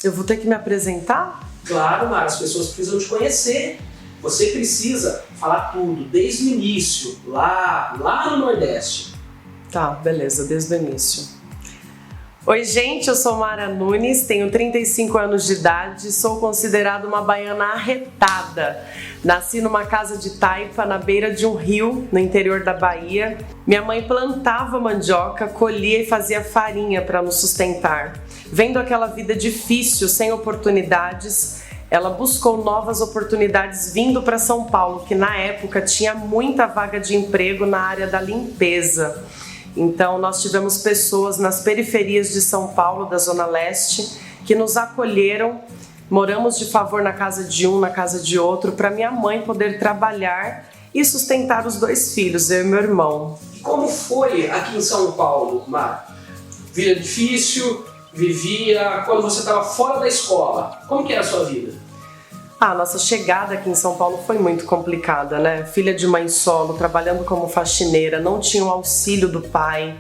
Eu vou ter que me apresentar? Claro, Mara, as pessoas precisam te conhecer. Você precisa falar tudo, desde o início, lá no Nordeste. Tá, beleza, desde o início. Oi, gente, eu sou Mara Nunes, tenho 35 anos de idade, sou considerada uma baiana arretada. Nasci numa casa de taipa na beira de um rio, no interior da Bahia. Minha mãe plantava mandioca, colhia e fazia farinha para nos sustentar. Vendo aquela vida difícil, sem oportunidades, ela buscou novas oportunidades vindo para São Paulo, que na época tinha muita vaga de emprego na área da limpeza. Então nós tivemos pessoas nas periferias de São Paulo, da Zona Leste, que nos acolheram. Moramos de favor na casa de um, na casa de outro, para minha mãe poder trabalhar e sustentar os 2 filhos, eu e meu irmão. E como foi aqui em São Paulo, Mara? Vida difícil, vivia quando você estava fora da escola. Como que era a sua vida? A nossa chegada aqui em São Paulo foi muito complicada, né? Filha de mãe solo, trabalhando como faxineira, não tinha o auxílio do pai.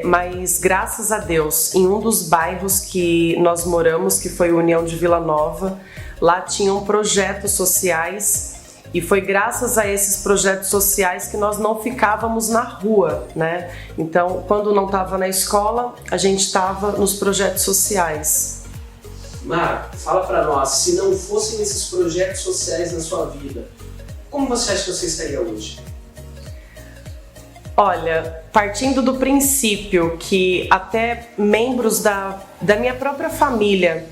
Mas graças a Deus, em um dos bairros que nós moramos, que foi União de Vila Nova, lá tinham projetos sociais e foi graças a esses projetos sociais que nós não ficávamos na rua, né? Então, quando não estava na escola, a gente estava nos projetos sociais. Mara, fala pra nós, se não fossem esses projetos sociais na sua vida, como você acha que você estaria hoje? Olha, partindo do princípio que até membros da minha própria família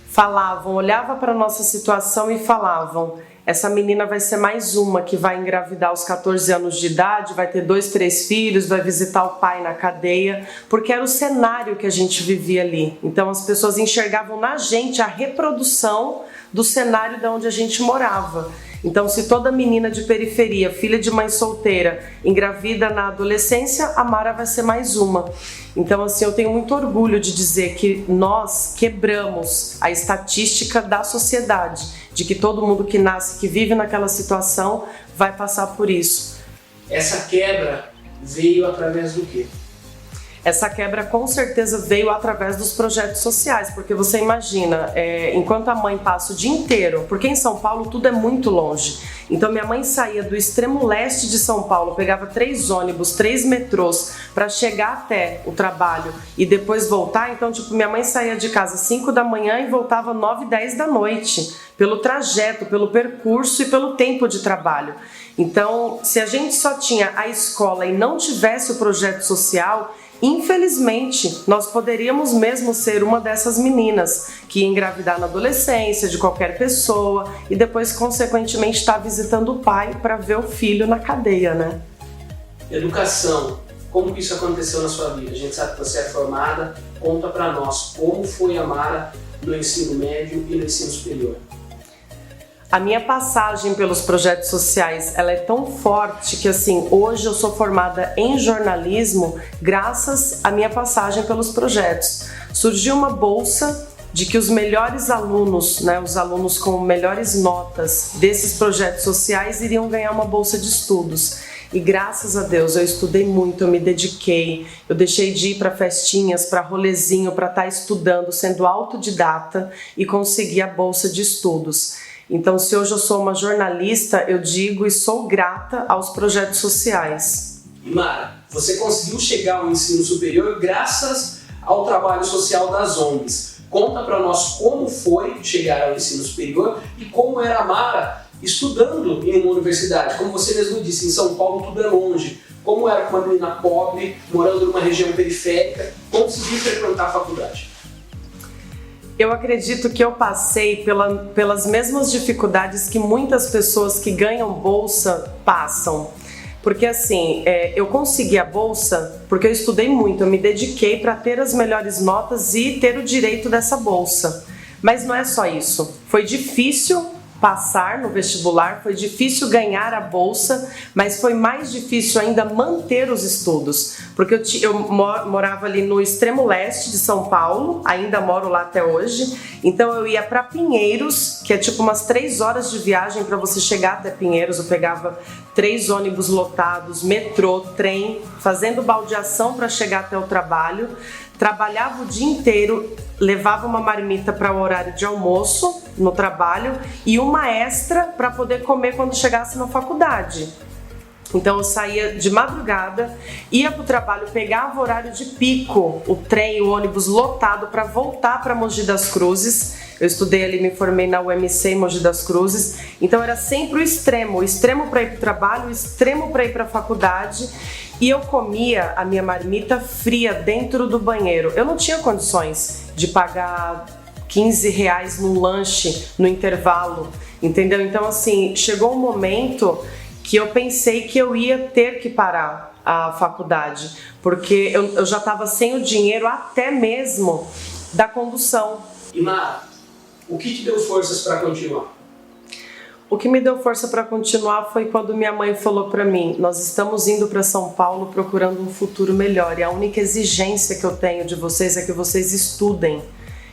falavam, olhavam para a nossa situação e falavam: essa menina vai ser mais uma que vai engravidar aos 14 anos de idade, vai ter 2, 3 filhos, vai visitar o pai na cadeia, porque era o cenário que a gente vivia ali. Então as pessoas enxergavam na gente a reprodução do cenário de onde a gente morava. Então, se toda menina de periferia, filha de mãe solteira, engravida na adolescência, a Mara vai ser mais uma. Então, assim, eu tenho muito orgulho de dizer que nós quebramos a estatística da sociedade, de que todo mundo que nasce, que vive naquela situação, vai passar por isso. Essa quebra veio através do quê? Essa quebra com certeza veio através dos projetos sociais, porque você imagina, enquanto a mãe passa o dia inteiro, porque em São Paulo tudo é muito longe, então minha mãe saía do extremo leste de São Paulo, pegava 3 ônibus, 3 metrôs para chegar até o trabalho e depois voltar. Então, tipo, minha mãe saía de casa às 5 da manhã e voltava 9, 10 da noite, pelo trajeto, pelo percurso e pelo tempo de trabalho. Então, se a gente só tinha a escola e não tivesse o projeto social, infelizmente, nós poderíamos mesmo ser uma dessas meninas que ia engravidar na adolescência de qualquer pessoa e depois, consequentemente, estar visitando o pai para ver o filho na cadeia, né? Educação, como que isso aconteceu na sua vida? A gente sabe que você é formada, conta para nós como foi a Mara no ensino médio e no ensino superior. A minha passagem pelos projetos sociais, ela é tão forte que, assim, hoje eu sou formada em jornalismo graças à minha passagem pelos projetos. Surgiu uma bolsa de que os melhores alunos, né, os alunos com melhores notas desses projetos sociais iriam ganhar uma bolsa de estudos. E graças a Deus eu estudei muito, eu me dediquei, eu deixei de ir para festinhas, para rolezinho, para estar estudando, sendo autodidata e consegui a bolsa de estudos. Então, se hoje eu sou uma jornalista, eu digo e sou grata aos projetos sociais. Mara, você conseguiu chegar ao ensino superior graças ao trabalho social das ONGs. Conta para nós como foi chegar ao ensino superior e como era a Mara estudando em uma universidade. Como você mesmo disse, em São Paulo tudo é longe. Como era uma menina pobre, morando numa região periférica, conseguir frequentar a faculdade? Eu acredito que eu passei pelas mesmas dificuldades que muitas pessoas que ganham bolsa passam. Porque assim, eu consegui a bolsa porque eu estudei muito, eu me dediquei para ter as melhores notas e ter o direito dessa bolsa. Mas não é só isso, foi difícil passar no vestibular, foi difícil ganhar a bolsa, mas foi mais difícil ainda manter os estudos, porque eu morava ali no extremo leste de São Paulo, ainda moro lá até hoje, então eu ia para Pinheiros, que é tipo umas 3 horas de viagem para você chegar até Pinheiros. Eu pegava 3 ônibus lotados, metrô, trem, fazendo baldeação para chegar até o trabalho. trabalhava o dia inteiro, levava uma marmita para o horário de almoço no trabalho e uma extra para poder comer quando chegasse na faculdade. Então eu saía de madrugada, ia para o trabalho, pegava o horário de pico, o trem, o ônibus lotado para voltar para Mogi das Cruzes. Eu estudei ali, me formei na UMC em Mogi das Cruzes. Então era sempre o extremo para ir para o trabalho, o extremo para ir para a faculdade. E eu comia a minha marmita fria dentro do banheiro. Eu não tinha condições de pagar R$15 no lanche no intervalo, entendeu? Então assim, chegou um momento que eu pensei que eu ia ter que parar a faculdade, porque eu já estava sem o dinheiro até mesmo da condução. E Mara, o que te deu forças para continuar? O que me deu força para continuar foi quando minha mãe falou para mim: nós estamos indo para São Paulo procurando um futuro melhor e a única exigência que eu tenho de vocês é que vocês estudem.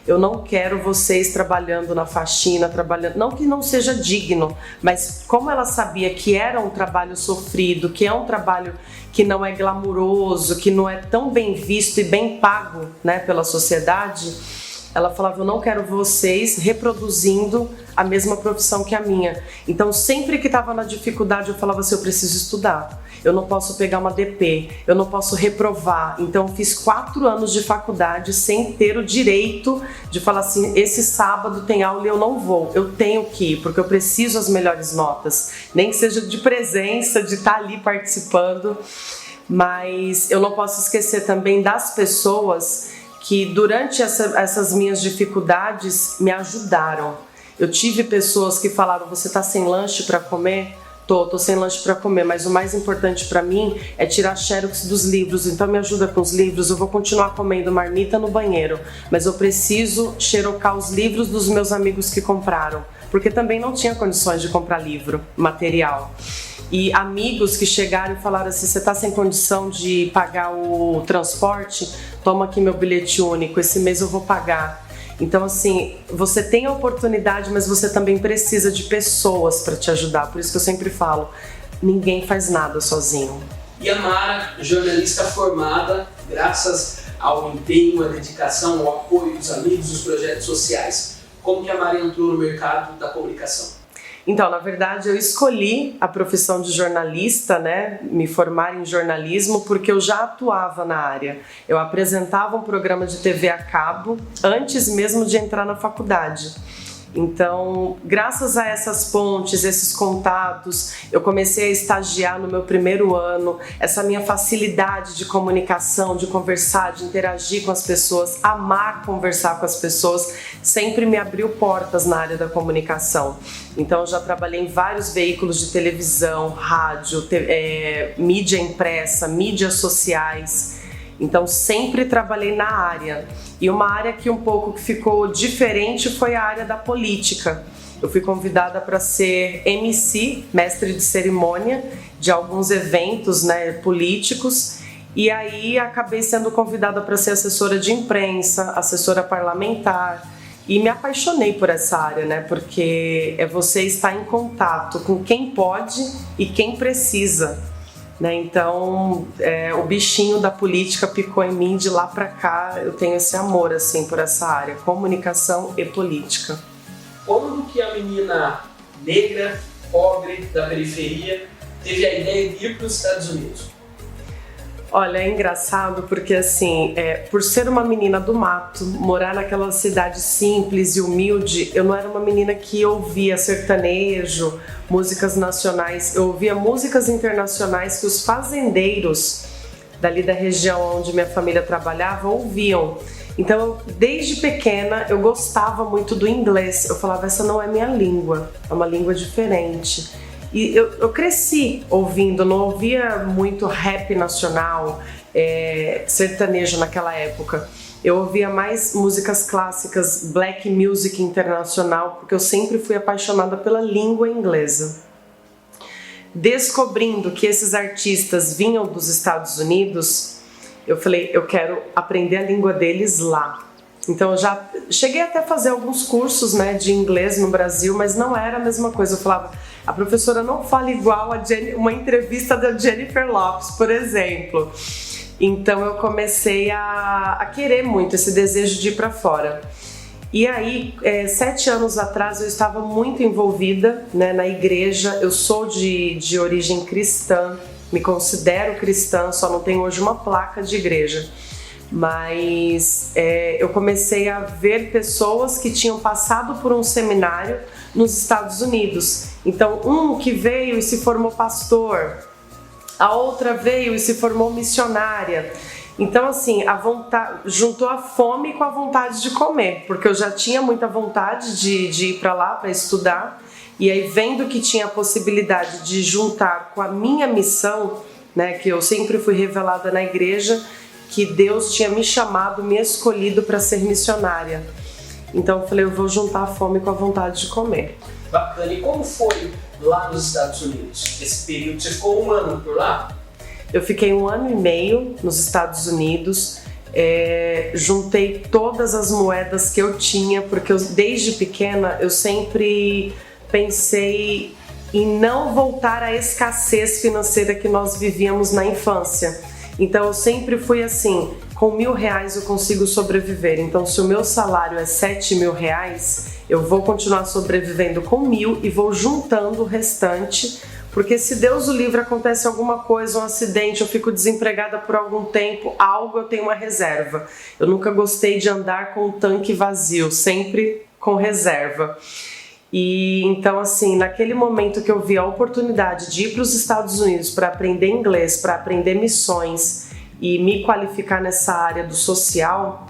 Eu não quero vocês trabalhando na faxina, não que não seja digno, mas como ela sabia que era um trabalho sofrido, que é um trabalho que não é glamuroso, que não é tão bem visto e bem pago, né, pela sociedade, ela falava: eu não quero vocês reproduzindo a mesma profissão que a minha. Então sempre que estava na dificuldade eu falava assim: eu preciso estudar, eu não posso pegar uma DP, eu não posso reprovar. Então eu fiz 4 anos de faculdade sem ter o direito de falar assim: esse sábado tem aula e eu não vou, eu tenho que ir, porque eu preciso as melhores notas, nem que seja de presença, de estar ali participando. Mas eu não posso esquecer também das pessoas que durante essas minhas dificuldades me ajudaram. Eu tive pessoas que falaram: você tá sem lanche para comer? Tô sem lanche para comer, mas o mais importante para mim é tirar xerox dos livros, então me ajuda com os livros, eu vou continuar comendo marmita no banheiro, mas eu preciso xerocar os livros dos meus amigos que compraram, porque também não tinha condições de comprar livro, material. E amigos que chegaram e falaram assim: você tá sem condição de pagar o transporte? Toma aqui meu bilhete único, esse mês eu vou pagar. Então assim, você tem a oportunidade, mas você também precisa de pessoas para te ajudar. Por isso que eu sempre falo: ninguém faz nada sozinho. E a Mara, jornalista formada, graças ao empenho, à dedicação, ao apoio dos amigos, dos projetos sociais. Como que a Mara entrou no mercado da comunicação? Então, na verdade, eu escolhi a profissão de jornalista, né, me formar em jornalismo, porque eu já atuava na área. Eu apresentava um programa de TV a cabo antes mesmo de entrar na faculdade. Então, graças a essas pontes, esses contatos, eu comecei a estagiar no meu primeiro ano. Essa minha facilidade de comunicação, de conversar, de interagir com as pessoas, amar conversar com as pessoas, sempre me abriu portas na área da comunicação. Então, eu já trabalhei em vários veículos de televisão, rádio, mídia impressa, mídias sociais. Então sempre trabalhei na área. E uma área que um pouco ficou diferente foi a área da política. Eu fui convidada para ser MC, mestre de cerimônia, de alguns eventos, né, políticos. E aí acabei sendo convidada para ser assessora de imprensa, assessora parlamentar. E me apaixonei por essa área, né? Porque é você estar em contato com quem pode e quem precisa. Né? Então, o bichinho da política picou em mim. De lá pra cá, eu tenho esse amor assim, por essa área, comunicação e política. Quando que a menina negra, pobre, da periferia, teve a ideia de ir para os Estados Unidos? Olha, é engraçado porque assim, por ser uma menina do mato, morar naquela cidade simples e humilde, eu não era uma menina que ouvia sertanejo, músicas nacionais, eu ouvia músicas internacionais que os fazendeiros dali da região onde minha família trabalhava ouviam. Então, desde pequena, eu gostava muito do inglês. Eu falava: essa não é minha língua, é uma língua diferente. E eu cresci ouvindo, não ouvia muito rap nacional, sertanejo naquela época. Eu ouvia mais músicas clássicas, black music internacional, porque eu sempre fui apaixonada pela língua inglesa. Descobrindo que esses artistas vinham dos Estados Unidos, eu falei: eu quero aprender a língua deles lá. Então eu já cheguei até a fazer alguns cursos, né, de inglês no Brasil, mas não era a mesma coisa. Eu falava: a professora não fala igual a uma entrevista da Jennifer Lopez, por exemplo. Então eu comecei a querer muito esse desejo de ir para fora. E aí, 7 anos atrás, eu estava muito envolvida, né, na igreja. Eu sou de origem cristã, me considero cristã, só não tenho hoje uma placa de igreja. Mas eu comecei a ver pessoas que tinham passado por um seminário nos Estados Unidos. Então, um que veio e se formou pastor, a outra veio e se formou missionária. Então, assim, juntou a fome com a vontade de comer, porque eu já tinha muita vontade de ir para lá para estudar, e aí vendo que tinha a possibilidade de juntar com a minha missão, né, que eu sempre fui revelada na igreja, que Deus tinha me chamado, me escolhido para ser missionária. Então eu falei, eu vou juntar a fome com a vontade de comer. Bacana. E como foi lá nos Estados Unidos, esse período? Você ficou 1 ano por lá? Eu fiquei 1 ano e meio nos Estados Unidos, juntei todas as moedas que eu tinha, porque desde pequena eu sempre pensei em não voltar à escassez financeira que nós vivíamos na infância. Então eu sempre fui assim, com R$1.000 eu consigo sobreviver. Então se o meu salário é R$7.000, eu vou continuar sobrevivendo com 1.000 e vou juntando o restante. Porque se Deus o livre, acontece alguma coisa, um acidente, eu fico desempregada por algum tempo, algo eu tenho uma reserva. Eu nunca gostei de andar com o tanque vazio, sempre com reserva. E então, assim, naquele momento que eu vi a oportunidade de ir para os Estados Unidos para aprender inglês, para aprender missões e me qualificar nessa área do social,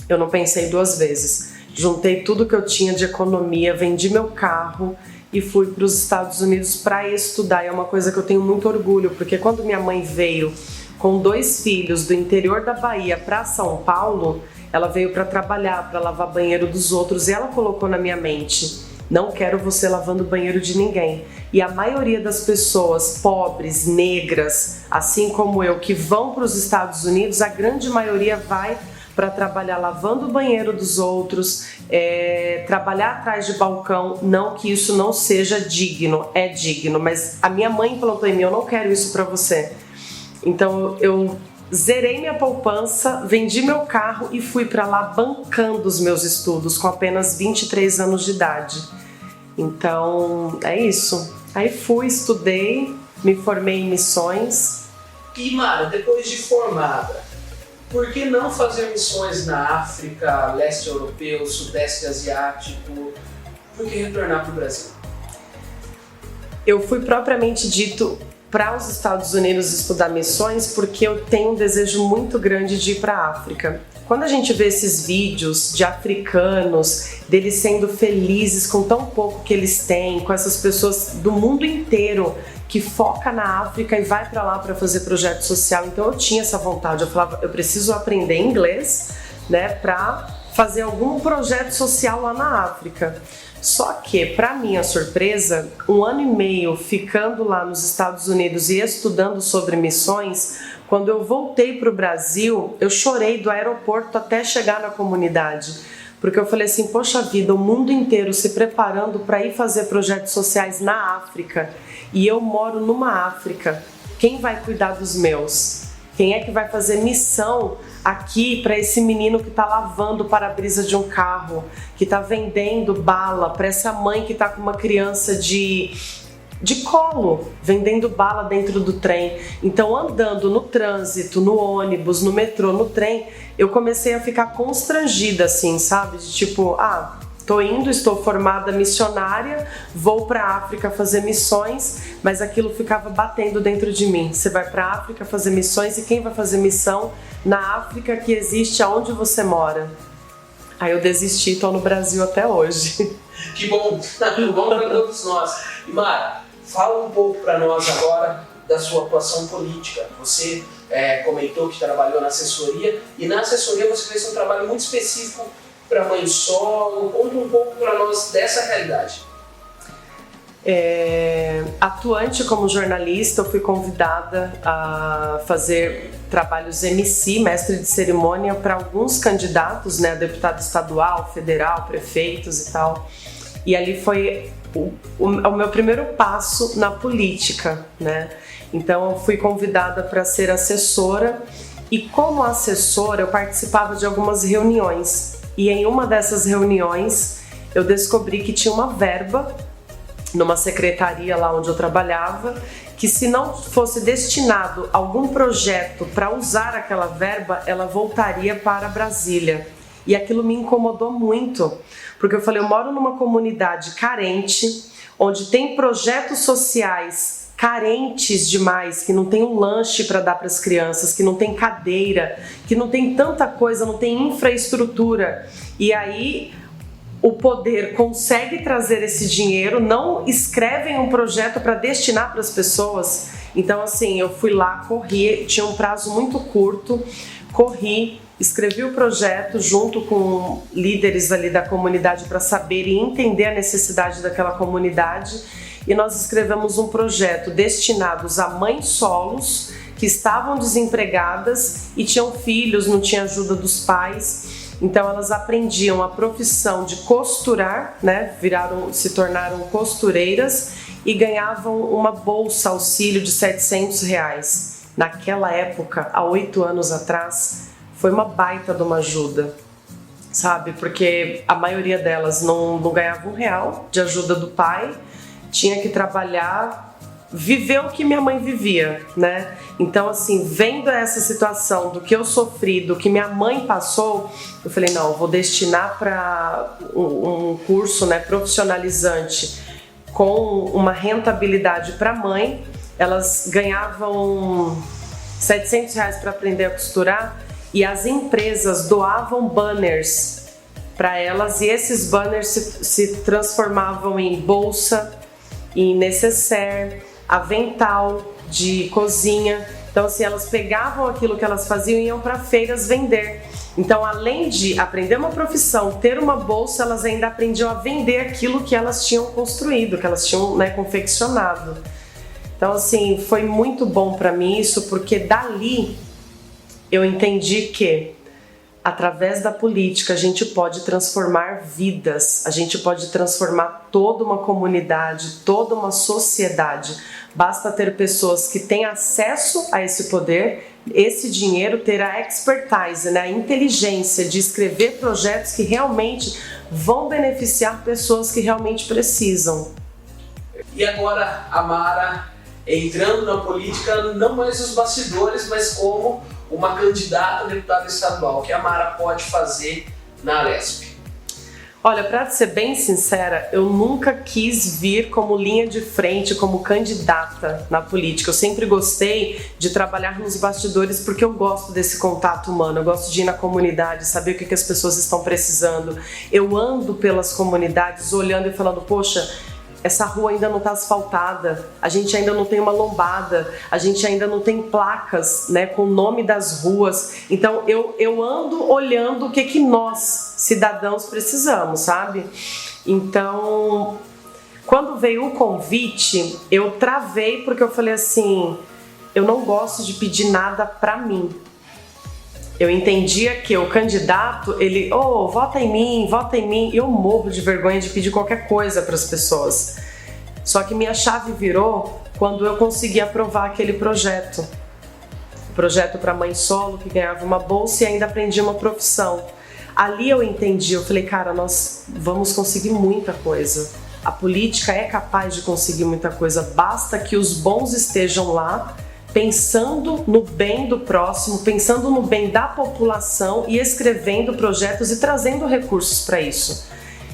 eu não pensei 2 vezes. Juntei tudo que eu tinha de economia, vendi meu carro e fui para os Estados Unidos para estudar. E é uma coisa que eu tenho muito orgulho, porque quando minha mãe veio com 2 filhos do interior da Bahia para São Paulo, ela veio para trabalhar, para lavar banheiro dos outros, e ela colocou na minha mente, não quero você lavando o banheiro de ninguém. E a maioria das pessoas pobres, negras, assim como eu, que vão para os Estados Unidos, a grande maioria vai para trabalhar lavando o banheiro dos outros, trabalhar atrás de balcão. Não que isso não seja digno, é digno, mas a minha mãe implantou em mim, eu não quero isso para você. Então eu zerei minha poupança, vendi meu carro e fui para lá bancando os meus estudos com apenas 23 anos de idade. Então é isso. Aí fui, estudei, me formei em missões. E Mara, depois de formada, por que não fazer missões na África, leste europeu, sudeste asiático? Por que retornar para o Brasil? Eu fui propriamente dito para os Estados Unidos estudar missões porque eu tenho um desejo muito grande de ir para a África. Quando a gente vê esses vídeos de africanos, deles sendo felizes com tão pouco que eles têm, com essas pessoas do mundo inteiro que foca na África e vai para lá para fazer projeto social. Então eu tinha essa vontade, eu falava, eu preciso aprender inglês, né, para fazer algum projeto social lá na África. Só que, para minha surpresa, 1 ano e meio ficando lá nos Estados Unidos e estudando sobre missões, quando eu voltei para o Brasil, eu chorei do aeroporto até chegar na comunidade. Porque eu falei assim, poxa vida, o mundo inteiro se preparando para ir fazer projetos sociais na África. E eu moro numa África. Quem vai cuidar dos meus? Quem é que vai fazer missão aqui para esse menino que está lavando o para-brisa de um carro, que está vendendo bala, para essa mãe que está com uma criança de colo, vendendo bala dentro do trem? Então, andando no trânsito, no ônibus, no metrô, no trem, eu comecei a ficar constrangida, assim, sabe? De tipo, tô indo, estou formada missionária, vou para a África fazer missões, mas aquilo ficava batendo dentro de mim. Você vai para a África fazer missões e quem vai fazer missão na África que existe aonde você mora? Aí eu desisti, estou no Brasil até hoje. Que bom, bom para todos nós. E Mara, fala um pouco para nós agora da sua atuação política. Você comentou que trabalhou na assessoria, e na assessoria você fez um trabalho muito específico para Mãe Solo. Conta um pouco para nós dessa realidade. Atuante como jornalista, eu fui convidada a fazer trabalhos MC, mestre de cerimônia, para alguns candidatos, né, deputado estadual, federal, prefeitos e tal. E ali foi o meu primeiro passo na política, né? Então eu fui convidada para ser assessora E como assessora, eu participava de algumas reuniões. E em uma dessas reuniões, eu descobri que tinha uma verba numa secretaria lá onde eu trabalhava, que se não fosse destinado a algum projeto para usar aquela verba, ela voltaria para Brasília. E aquilo me incomodou muito, porque eu falei, eu moro numa comunidade carente, onde tem projetos sociais carentes demais, que não tem um lanche para dar para as crianças, que não tem cadeira, que não tem tanta coisa, não tem infraestrutura. E aí o poder consegue trazer esse dinheiro, não escrevem um projeto para destinar para as pessoas. Então assim, eu fui lá, corri, tinha um prazo muito curto, corri, escrevi o projeto junto com líderes ali da comunidade para saber e entender a necessidade daquela comunidade, e nós escrevemos um projeto destinado a mães solos que estavam desempregadas e tinham filhos, não tinha ajuda dos pais. Então elas aprendiam a profissão de costurar, né? Se tornaram costureiras e ganhavam uma bolsa auxílio de R$700. Naquela época, há 8 anos atrás, foi uma baita de uma ajuda, sabe? Porque a maioria delas não ganhava R$1 de ajuda do pai, tinha que trabalhar, viver o que minha mãe vivia, né? Então, assim, vendo essa situação do que eu sofri, do que minha mãe passou, eu falei, não, eu vou destinar para um curso, né, profissionalizante com uma rentabilidade para a mãe. Elas ganhavam R$700 para aprender a costurar e as empresas doavam banners para elas, e esses banners se transformavam em bolsa, em nécessaire, avental de cozinha. Então assim, elas pegavam aquilo que elas faziam e iam para feiras vender. Então, além de aprender uma profissão, ter uma bolsa, elas ainda aprendiam a vender aquilo que elas tinham construído, que elas tinham, né, confeccionado. Então assim, foi muito bom para mim isso, porque dali eu entendi que através da política a gente pode transformar vidas, a gente pode transformar toda uma comunidade, toda uma sociedade. Basta ter pessoas que têm acesso a esse poder, esse dinheiro, ter a expertise, né, a inteligência de escrever projetos que realmente vão beneficiar pessoas que realmente precisam. E agora a Mara entrando na política, não mais nos bastidores, mas como uma candidata a deputada estadual, que a Mara pode fazer na Alesp? Olha, para ser bem sincera, eu nunca quis vir como linha de frente, como candidata na política. Eu sempre gostei de trabalhar nos bastidores porque eu gosto desse contato humano, eu gosto de ir na comunidade, saber o que as pessoas estão precisando. Eu ando pelas comunidades olhando e falando, poxa, essa rua ainda não está asfaltada, a gente ainda não tem uma lombada, a gente ainda não tem placas, né, com o nome das ruas. Então eu ando olhando o que nós, cidadãos, precisamos, sabe? Então, quando veio o convite, eu travei porque eu falei assim, eu não gosto de pedir nada para mim. Eu entendia que o candidato, ele, vota em mim, e eu morro de vergonha de pedir qualquer coisa para as pessoas. Só que minha chave virou quando eu consegui aprovar aquele projeto. O projeto para mãe solo, que ganhava uma bolsa e ainda aprendia uma profissão. Ali eu entendi, eu falei, cara, nós vamos conseguir muita coisa. A política é capaz de conseguir muita coisa, basta que os bons estejam lá, pensando no bem do próximo, pensando no bem da população e escrevendo projetos e trazendo recursos para isso.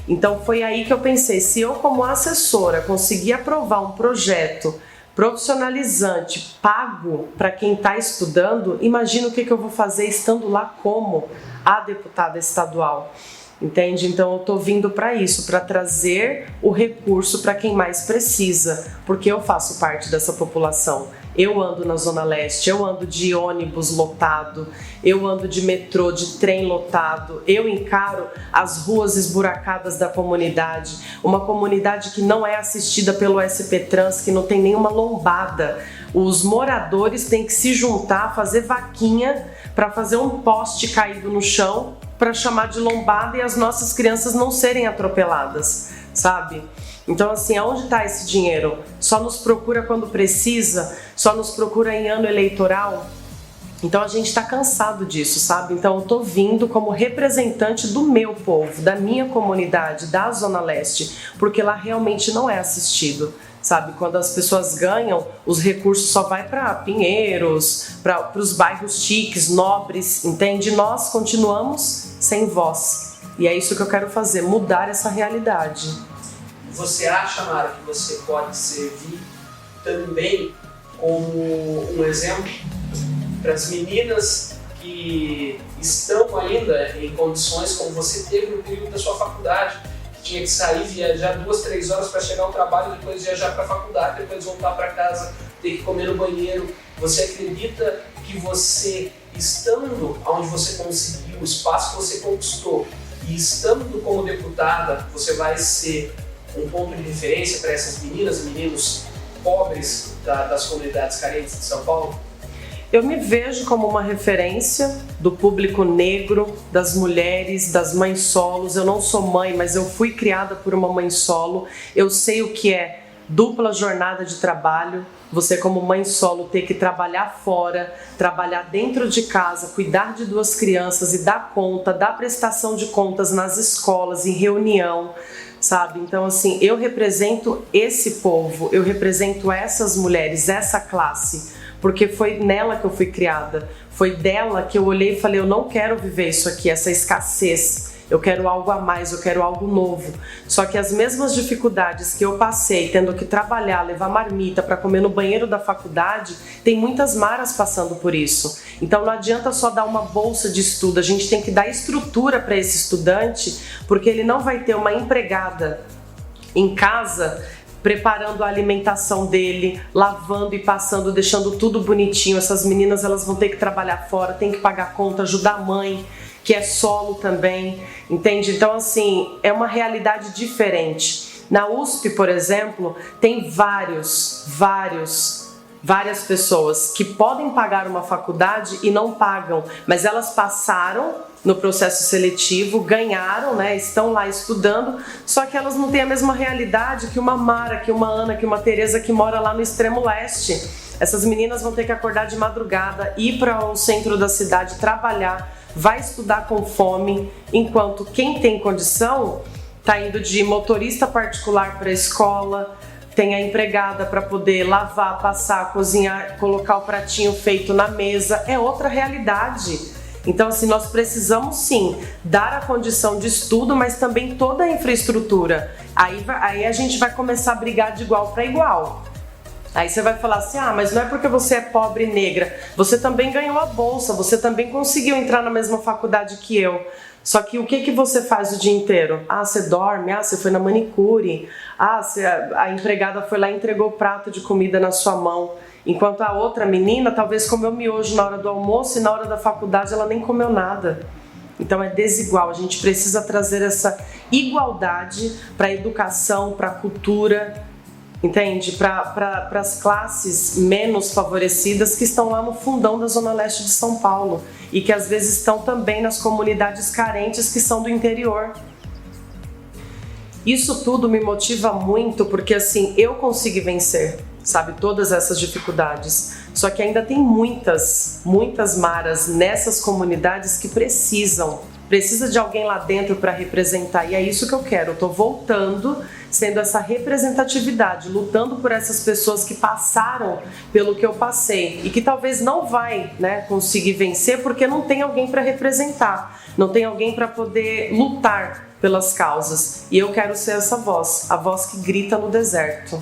Então foi aí que eu pensei, se eu como assessora conseguir aprovar um projeto profissionalizante, pago para quem está estudando, imagina o que eu vou fazer estando lá como a deputada estadual. Entende? Então eu estou vindo para isso, para trazer o recurso para quem mais precisa, porque eu faço parte dessa população. Eu ando na Zona Leste, eu ando de ônibus lotado, eu ando de metrô, de trem lotado, eu encaro as ruas esburacadas da comunidade, uma comunidade que não é assistida pelo SP Trans, que não tem nenhuma lombada. Os moradores têm que se juntar, fazer vaquinha para fazer um poste caído no chão para chamar de lombada e as nossas crianças não serem atropeladas, sabe? Então assim, aonde está esse dinheiro? Só nos procura quando precisa? Só nos procura em ano eleitoral? Então a gente está cansado disso, sabe? Então eu tô vindo como representante do meu povo, da minha comunidade, da Zona Leste, porque lá realmente não é assistido, sabe? Quando as pessoas ganham, os recursos só vai para Pinheiros, para os bairros chiques, nobres, entende? Nós continuamos sem voz. E é isso que eu quero fazer, mudar essa realidade. Você acha, Mara, que você pode servir também como um exemplo para as meninas que estão ainda em condições como você teve no período da sua faculdade, que tinha que sair, viajar 2, 3 horas para chegar ao trabalho, depois viajar para a faculdade, depois voltar para casa, ter que comer no banheiro? Você acredita que você, estando onde você conseguiu, o espaço que você conquistou, e estando como deputada, você vai ser um ponto de referência para essas meninas e meninos pobres das comunidades carentes de São Paulo? Eu me vejo como uma referência do público negro, das mulheres, das mães solos. Eu não sou mãe, mas eu fui criada por uma mãe solo. Eu sei o que é dupla jornada de trabalho. Você como mãe solo ter que trabalhar fora, trabalhar dentro de casa, cuidar de 2 crianças e dar conta, dar prestação de contas nas escolas, em reunião, sabe? Então assim, eu represento esse povo, eu represento essas mulheres, essa classe, porque foi nela que eu fui criada, foi dela que eu olhei e falei, eu não quero viver isso aqui, essa escassez. Eu quero algo a mais, eu quero algo novo. Só que as mesmas dificuldades que eu passei, tendo que trabalhar, levar marmita para comer no banheiro da faculdade, tem muitas maras passando por isso. Então não adianta só dar uma bolsa de estudo, a gente tem que dar estrutura para esse estudante, porque ele não vai ter uma empregada em casa preparando a alimentação dele, lavando e passando, deixando tudo bonitinho. Essas meninas, elas vão ter que trabalhar fora, tem que pagar conta, ajudar a mãe, que é solo também, entende? Então assim, é uma realidade diferente. Na USP, por exemplo, tem várias pessoas que podem pagar uma faculdade e não pagam, mas elas passaram no processo seletivo, ganharam, né, estão lá estudando, só que elas não têm a mesma realidade que uma Mara, que uma Ana, que uma Tereza que mora lá no extremo leste. Essas meninas vão ter que acordar de madrugada, ir para o centro da cidade, trabalhar, vai estudar com fome, enquanto quem tem condição está indo de motorista particular para a escola, tem a empregada para poder lavar, passar, cozinhar, colocar o pratinho feito na mesa. É outra realidade. Então assim, nós precisamos sim dar a condição de estudo, mas também toda a infraestrutura. Aí a gente vai começar a brigar de igual para igual. Aí você vai falar assim, mas não é porque você é pobre e negra, você também ganhou a bolsa, você também conseguiu entrar na mesma faculdade que eu. Só que o que você faz o dia inteiro? Você dorme, você foi na manicure, a empregada foi lá e entregou o prato de comida na sua mão. Enquanto a outra menina talvez comeu miojo na hora do almoço e na hora da faculdade ela nem comeu nada. Então é desigual, a gente precisa trazer essa igualdade para a educação, para a cultura, entende? Para as classes menos favorecidas que estão lá no fundão da Zona Leste de São Paulo e que às vezes estão também nas comunidades carentes que são do interior. Isso tudo me motiva muito porque assim, eu consigo vencer, sabe, todas essas dificuldades. Só que ainda tem muitas maras nessas comunidades que precisa de alguém lá dentro para representar, e é isso que eu quero. Eu tô voltando, sendo essa representatividade, lutando por essas pessoas que passaram pelo que eu passei e que talvez não vai, né, conseguir vencer porque não tem alguém para representar, não tem alguém para poder lutar pelas causas. E eu quero ser essa voz, a voz que grita no deserto.